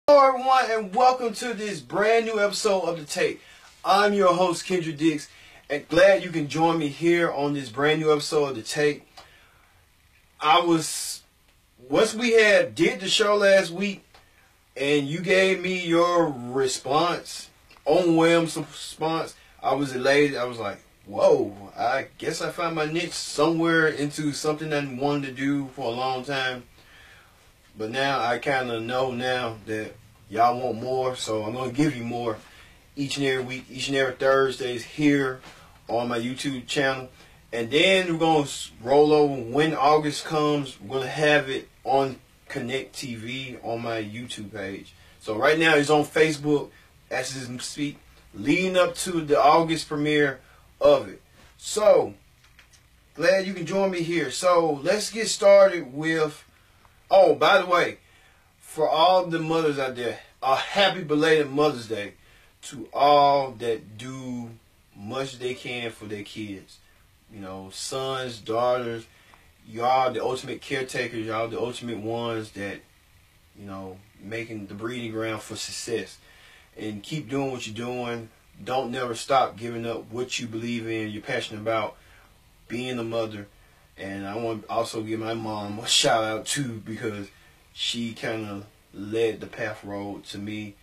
Hello everyone, and welcome to this brand new episode of The Take. I'm your host Kendra Dix, and glad you can join me here on this brand new episode of The Take. Once we did the show last week and you gave me your response, overwhelmed response, I was elated. I was like, whoa, I guess I found my niche somewhere into something I wanted to do for a long time. But now I kind of know now that y'all want more, so I'm going to give you more each and every week, each and every Thursdays here on my YouTube channel. And then we're going to roll over when August comes. We're going to have it on Connect TV on my YouTube page. So right now it's on Facebook as I speak, leading up to the August premiere of it. So glad you can join me here. So let's get started with... Oh, by the way, for all the mothers out there, a happy belated Mother's Day to all that do much they can for their kids. You know, sons, daughters, y'all the ultimate caretakers, y'all the ultimate ones that, you know, making the breeding ground for success. And keep doing what you're doing. Don't never stop giving up what you believe in, you're passionate about, being a mother. And I want to also give my mom a shout out too, because she kind of led the path road to me,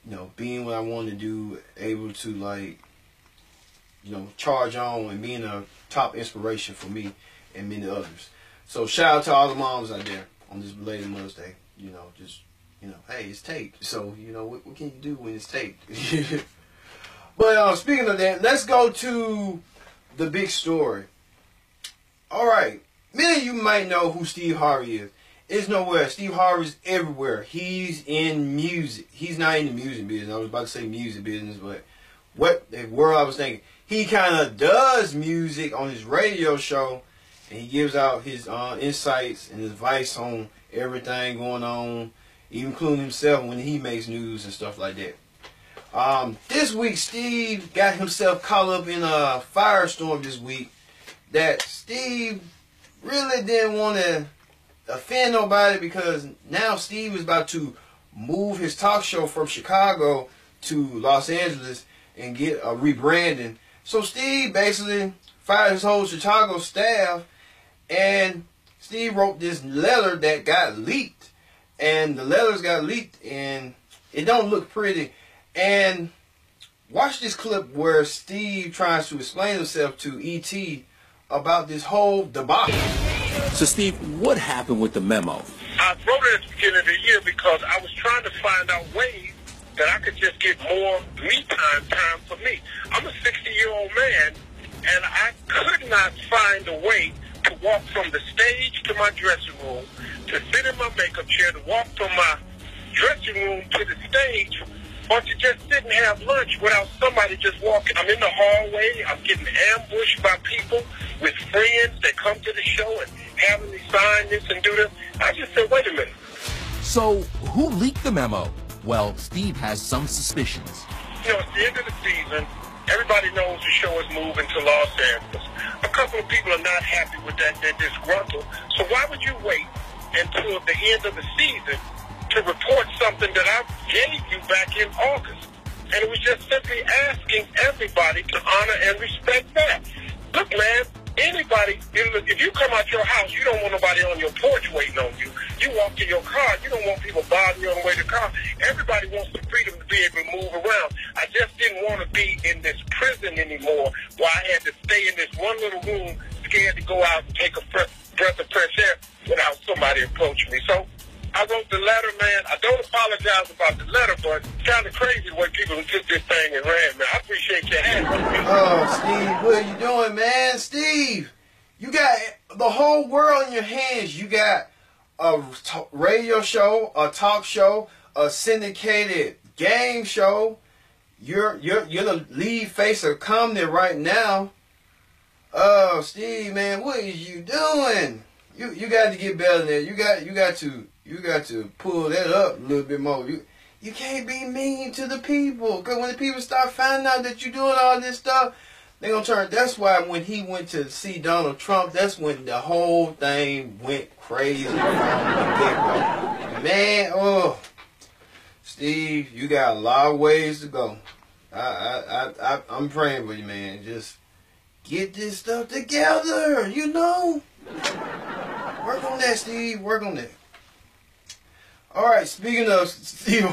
you know, being what I wanted to do, able to, like, you know, charge on and being a top inspiration for me and many others. So shout out to all the moms out there on this belated Mother's Day. You know, just, you know, hey, it's taped. So, you know, what can you do when it's taped? But speaking of that, let's go to the big story. Alright, many of you might know who Steve Harvey is. It's nowhere. Steve Harvey's everywhere. He's in music. He's not in the music business. I was about to say music business, but what the world I was thinking. He kind of does music on his radio show, and he gives out his insights and advice on everything going on, even including himself when he makes news and stuff like that. This week, Steve got himself caught up in a firestorm this week. That Steve really didn't want to offend nobody, because now Steve is about to move his talk show from Chicago to Los Angeles and get a rebranding. So Steve basically fired his whole Chicago staff, and Steve wrote this letter that got leaked. And the letters got leaked and it don't look pretty. And watch this clip where Steve tries to explain himself to E.T. about this whole debacle. So, Steve, what happened with the memo? I wrote it at the beginning of the year because I was trying to find out ways that I could just get more me time for me. I'm a 60-year-old man, and I could not find a way to walk from the stage to my dressing room, to sit in my makeup chair, to walk from my dressing room to the stage, or to just sit and have lunch without somebody just walking. I'm in the hallway. I'm getting ambushed by people with friends that come to the show and having me sign this and do this. I just said, wait a minute. So, who leaked the memo? Well, Steve has some suspicions. You know, it's the end of the season. Everybody knows the show is moving to Los Angeles. A couple of people are not happy with that. They're disgruntled. So why would you wait until the end of the season to report something that I gave you back in August? And it was just simply asking everybody to honor and respect that. Look, man, anybody, if you come out your house, you don't want nobody on your porch waiting on you. You walk to your car, you don't want people bothering you on the way to the car. Everybody wants the freedom to be able to move around. I just didn't want to be in this prison anymore where I had to stay in this one little room, scared to go out and take a breath of fresh air without somebody approaching me. So I wrote the letter, man. I don't apologize about the letter, but it's kind of crazy the way people took this thing and ran, man. I appreciate your hand. Oh, Steve, what are you doing, man? Steve, you got the whole world in your hands. You got a radio show, a talk show, a syndicated game show. You're the lead face of comedy right now. Oh, Steve, man, what is you doing? You got to get better than that. You got to pull that up a little bit more. You can't be mean to the people, because when the people start finding out that you're doing all this stuff, they're gonna turn. That's why when he went to see Donald Trump, that's when the whole thing went crazy from the get-go. Man, oh. Steve, you got a lot of ways to go. I'm praying for you, man. Just get this stuff together, you know? Work on that, Steve. Work on that. All right, speaking of Steve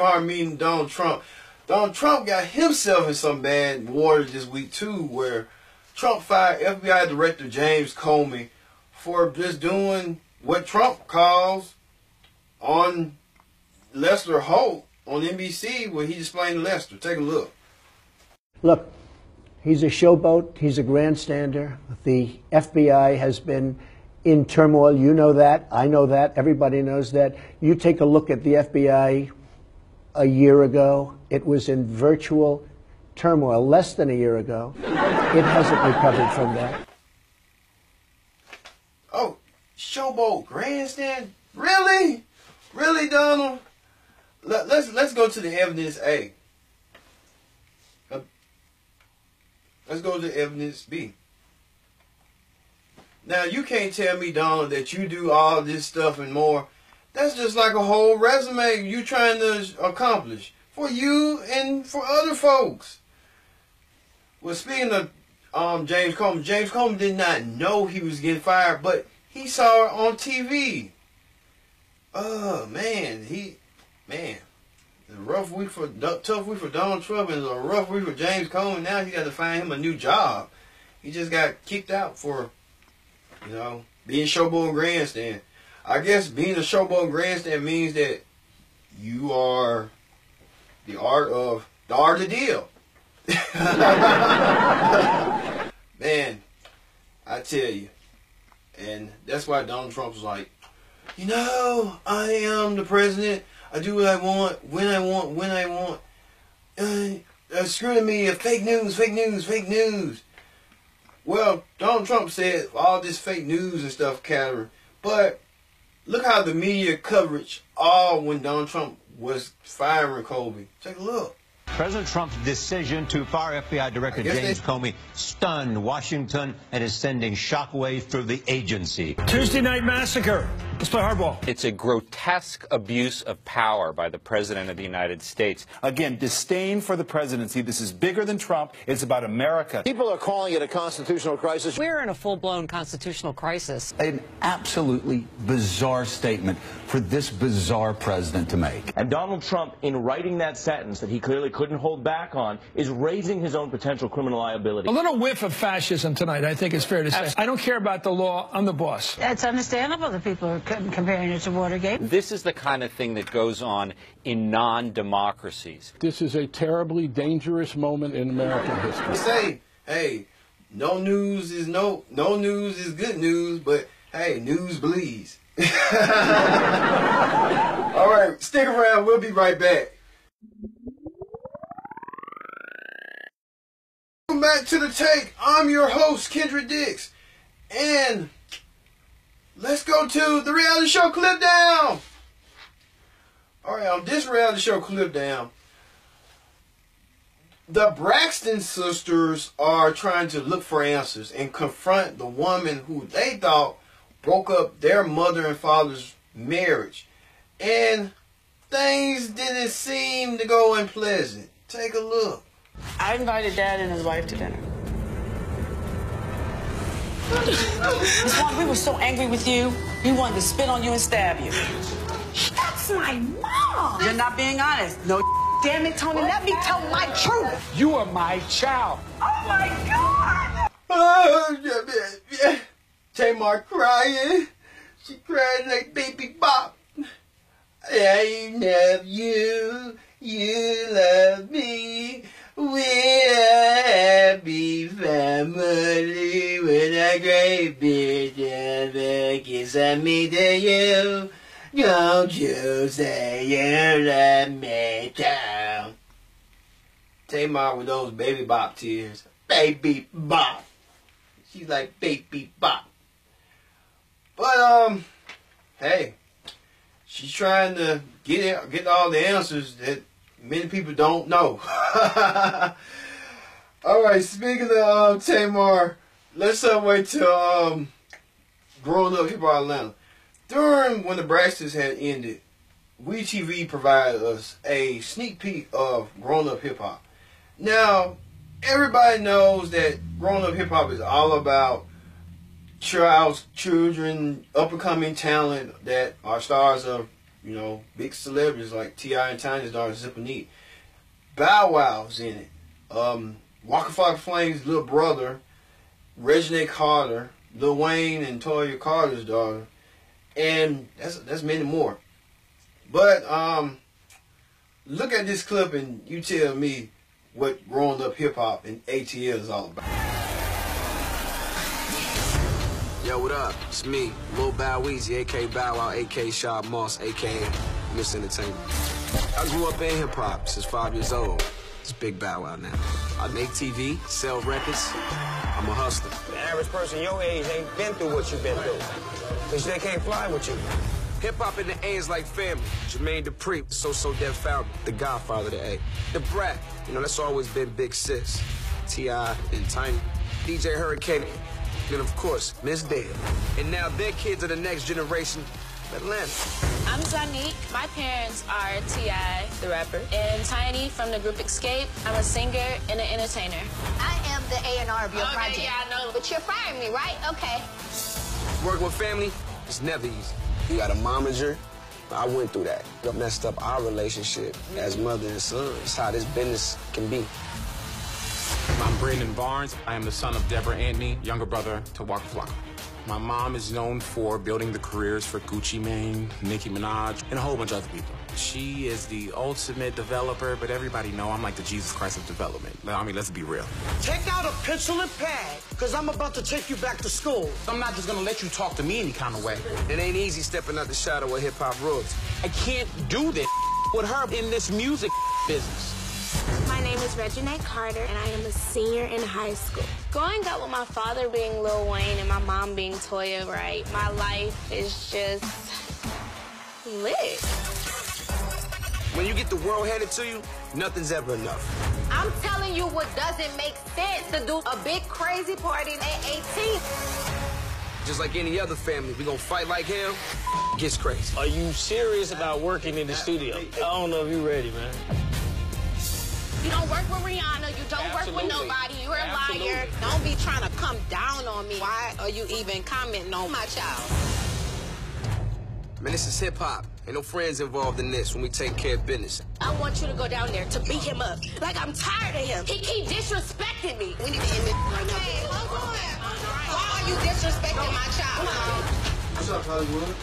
Harvey meeting Donald Trump got himself in some bad water this week, too, where Trump fired FBI Director James Comey for just doing what Trump calls on Lester Holt on NBC, where he explained to Lester. Take a look. Look, he's a showboat. He's a grandstander. The FBI has been in turmoil. You know that. I know that. Everybody knows that. You take a look at the FBI a year ago. It was in virtual turmoil less than a year ago. It hasn't recovered from that. Oh, showboat, grandstand? Really? Really, Donald? Let's go to the evidence A. Let's go to evidence B. Now, you can't tell me, Donald, that you do all this stuff and more. That's just like a whole resume you trying to accomplish for you and for other folks. Well, speaking of James Comey did not know he was getting fired, but he saw it on TV. Oh, man. It's a tough week for Donald Trump, and it's a rough week for James Comey. Now he got to find him a new job. He just got kicked out for, being showboat and grandstand. I guess being a showboat and grandstand means that you are the art of the deal. Man, I tell you. And that's why Donald Trump was like, I am the president. I do what I want, when I want. Screw the media, fake news. Well, Donald Trump said all this fake news and stuff, Catherine. But look how the media coverage all when Donald Trump was firing Comey. Take a look. President Trump's decision to fire FBI Director James Comey stunned Washington and is sending shockwaves through the agency. Tuesday night massacre. Let's play hardball. It's a grotesque abuse of power by the President of the United States. Again, disdain for the presidency. This is bigger than Trump. It's about America. People are calling it a constitutional crisis. We're in a full-blown constitutional crisis. An absolutely bizarre statement for this bizarre president to make. And Donald Trump, in writing that sentence that he clearly couldn't hold back on, is raising his own potential criminal liability. A little whiff of fascism tonight, I think it's fair to say. I don't care about the law. I'm the boss. It's understandable that people are comparing it to Watergate. This is the kind of thing that goes on in non-democracies. This is a terribly dangerous moment in American history. Say, hey, no news is good news, but hey, news bleeds. All right, stick around. We'll be right back. Welcome back to The Take. I'm your host, Kendra Dix. And let's go to the reality show Clip Down. All right, on this reality show Clip Down, the Braxton sisters are trying to look for answers and confront the woman who they thought broke up their mother and father's marriage. And things didn't seem to go unpleasant. Take a look. I invited Dad and his wife to dinner. Miss Juan, we were so angry with you, we wanted to spit on you and stab you. That's my mom! You're not being honest. No, damn it, Tony, let me tell my truth. You are my child. Oh, my God! Tamar crying. She cried like Baby Bop. I love you. You love me. We're a happy family. We're a great big kiss on me to you. Don't you say you love me too. Tamar with those Baby Bop tears. Baby Bop. She's like Baby Bop. But, hey, she's trying to get all the answers that many people don't know. All right, speaking of Tamar, let's wait till growing up here in Atlanta. During when the Braxtons had ended, WeTV provided us a sneak peek of grown-up hip-hop. Now, everybody knows that grown-up hip-hop is all about children, up-and-coming talent that are stars of, you know, big celebrities like T.I. and Tiny's daughter, Zip and Neat. Bow Wow's in it. Waka Flocka Flame's little brother, Reginae Carter, Lil Wayne and Toya Carter's daughter, and that's many more. But look at this clip and you tell me what growing up hip hop and ATL is all about. Yo, what up? It's me, Lil Bow Weezy, aka Bow Wow, aka Shab Moss, aka Miss Entertainment. I grew up in hip hop since 5 years old. It's Big Bow Wow now. I make TV, sell records. I'm a hustler. The average person your age ain't been through what you've been through, because they can't fly with you. Hip hop in the A is like family. Jermaine Dupri, So Def founder, the godfather of the A. The Brat, you know, that's always been Big Sis. T.I. and Tiny. DJ Hurricane. And of course, Miss Dale. And now their kids are the next generation of Atlanta. I'm Zanique. My parents are T.I., the rapper, and Tiny from the group Escape. I'm a singer and an entertainer. I am the A&R of your project. Yeah, I know. But you're firing me, right? Okay. Working with family is never easy. You got a momager. I went through that. It messed up our relationship as mother and son. It's how this business can be. I'm Brandon Barnes. I am the son of Deborah Antony, younger brother to Waka Flocka. My mom is known for building the careers for Gucci Mane, Nicki Minaj, and a whole bunch of other people. She is the ultimate developer, but everybody know I'm like the Jesus Christ of development. I mean, let's be real. Take out a pencil and pad, because I'm about to take you back to school. I'm not just gonna let you talk to me any kind of way. It ain't easy stepping out the shadow of hip-hop royalty. I can't do this with her in this music business. My name is Reginae Carter, and I am a senior in high school. Growing up with my father being Lil Wayne and my mom being Toya, right, my life is just lit. When you get the world handed to you, nothing's ever enough. I'm telling you what doesn't make sense to do a big crazy party at 18. Just like any other family, we gonna fight like hell. Gets crazy. Are you serious about working in the studio? I don't know if you're ready, man. You don't work with Rihanna. You don't work with nobody. You're a liar. Don't be trying to come down on me. Why are you even commenting on my child? Man, this is hip-hop. Ain't no friends involved in this when we take care of business. I want you to go down there to beat him up. Like, I'm tired of him. He keep disrespecting me. We need to end this right now. Hey, hold on. Why are you disrespecting my child? What's up, Hollywood?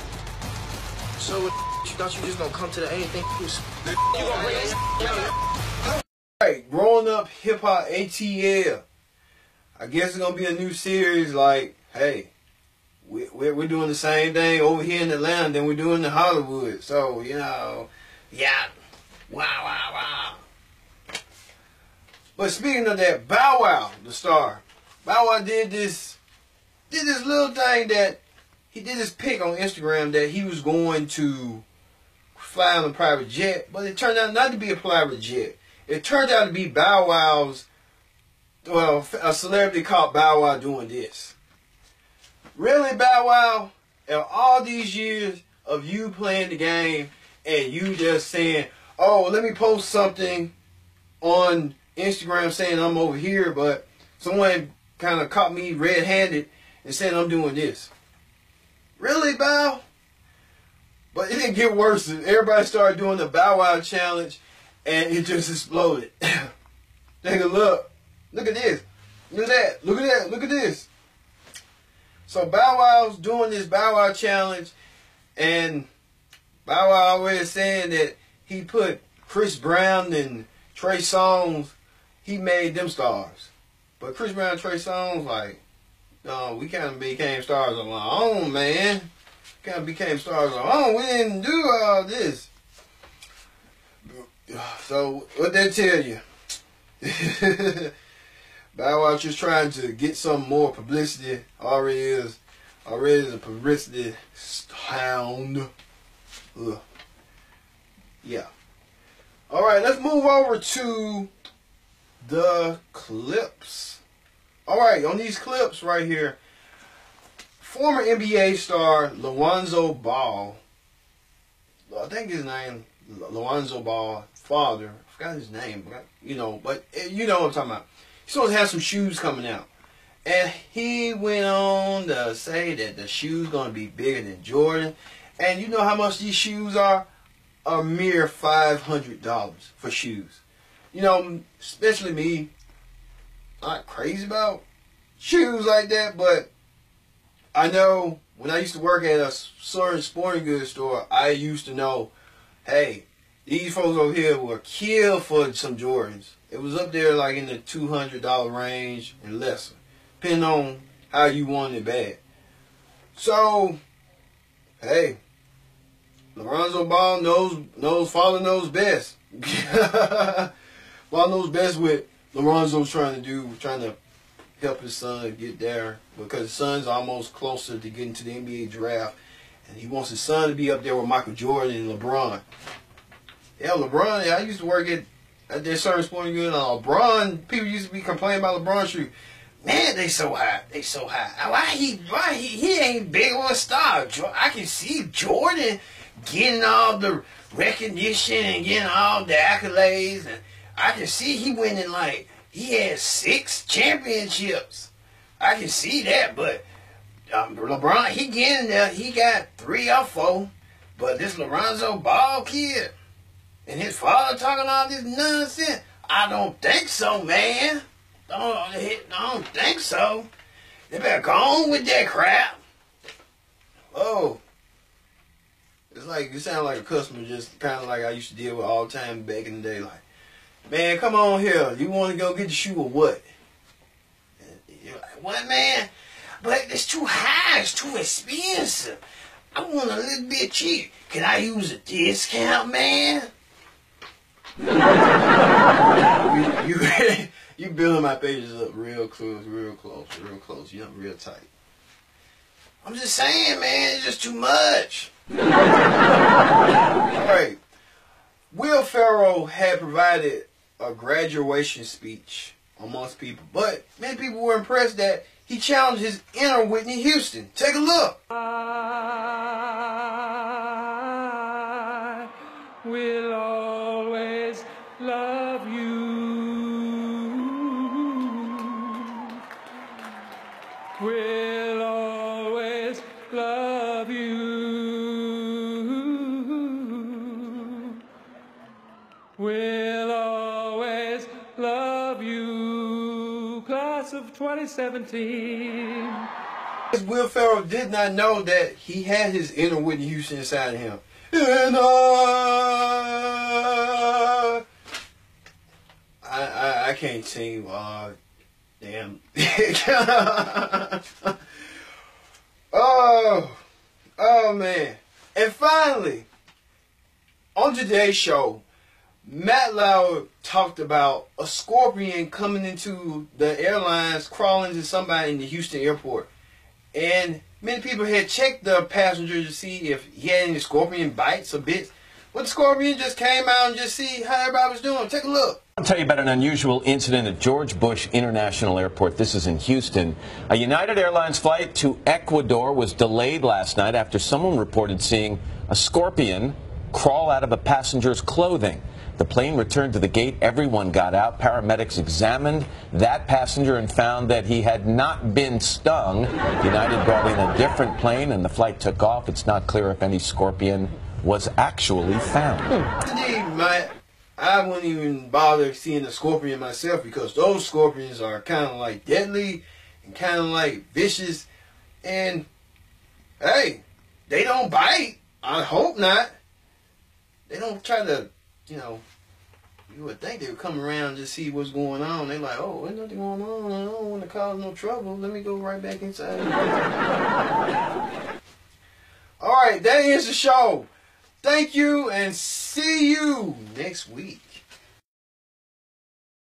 So, you thought you just gonna come to the anything? You gonna bring this? Alright, growing up hip hop ATL. I guess it's gonna be a new series. Like, hey, we're doing the same thing over here in Atlanta than we're doing in Hollywood. So, you know, yeah, wow. But speaking of that, Bow Wow, the star, Bow Wow did this little thing that he did this pic on Instagram that he was going to fly on a private jet, but it turned out not to be a private jet. It turned out to be Bow Wow's, well, a celebrity called Bow Wow doing this. Really, Bow Wow? After all these years of you playing the game and you just saying, oh, let me post something on Instagram saying I'm over here, but someone kind of caught me red-handed and said I'm doing this. Really, Bow? But it didn't get worse. Everybody started doing the Bow Wow challenge and it just exploded. Take a look. Look at this. Look at that. Look at that. Look at this. So Bow Wow's doing this Bow Wow challenge, and Bow Wow always saying that he put Chris Brown and Trey Songz, he made them stars. But Chris Brown and Trey Songz, like, we kind of became stars on our own, man. Kind of became stars on our own. We didn't do all this. So what they tell you? Bow Wow just trying to get some more publicity. Already is a publicity hound. Ugh. Yeah. All right, let's move over to the clips. All right, on these clips right here, former NBA star Lonzo Ball I think his name, Lonzo Ball, father. I forgot his name, but you know what I'm talking about. He's supposed to have some shoes coming out. And he went on to say that the shoes going to be bigger than Jordan. And you know how much these shoes are? A mere $500 for shoes. You know, especially me, not crazy about shoes like that, but I know when I used to work at a certain sporting goods store, I used to know, hey, these folks over here will kill for some Jordans. It was up there like in the $200 range and lesser, depending on how you want it bad. So, hey, Lonzo Ball Father knows best. Ball knows best what Lonzo's trying to help his son get there, because his son's almost closer to getting to the NBA draft, and he wants his son to be up there with Michael Jordan and LeBron. Yeah, LeBron, I used to work at that certain sporting goods. LeBron, people used to be complaining about LeBron shoes. Man, they so high. They so high. Why he ain't big on a star? I can see Jordan getting all the recognition and getting all the accolades, and I can see he winning like he had 6 championships. I can see that, but LeBron, he getting there. He got 3 or 4, but this Lonzo Ball kid and his father talking all this nonsense. I don't think so, man. I don't think so. They better go on with that crap. Oh. It's like, you sound like a customer, just kind of like I used to deal with all the time back in the day. Like, man, come on here. You want to go get the shoe or what? And you're like, what, man? But it's too high. It's too expensive. I want a little bit cheap. Can I use a discount, man? You building my pages up real close. You know, real tight. I'm just saying, man, it's just too much. Alright. Will Ferrell had provided a graduation speech amongst people, but many people were impressed that he challenged his inner Whitney Houston. Take a look. I will always love you. Will always love you. Will always love you. Class of 2017. Will Ferrell did not know that he had his inner Whitney Houston inside of him. And I can't sing. Damn. Oh man. And finally, on today's show, Matt Lauer talked about a scorpion coming into the airlines, crawling into somebody in the Houston airport. And many people had checked the passenger to see if he had any scorpion bites or bits. But the scorpion just came out and just see how everybody was doing. Take a look. I'll tell you about an unusual incident at George Bush International Airport. This is in Houston. A United Airlines flight to Ecuador was delayed last night after someone reported seeing a scorpion crawl out of a passenger's clothing. The plane returned to the gate. Everyone got out. Paramedics examined that passenger and found that he had not been stung. United brought in a different plane and the flight took off. It's not clear if any scorpion was actually found. I wouldn't even bother seeing a scorpion myself, because those scorpions are kind of like deadly and kind of like vicious. And, hey, they don't bite. I hope not. They don't try to, you know, you would think they would come around and just see what's going on. They're like, oh, there's nothing going on. I don't want to cause no trouble. Let me go right back inside. All right, that is the show. Thank you, and see you next week.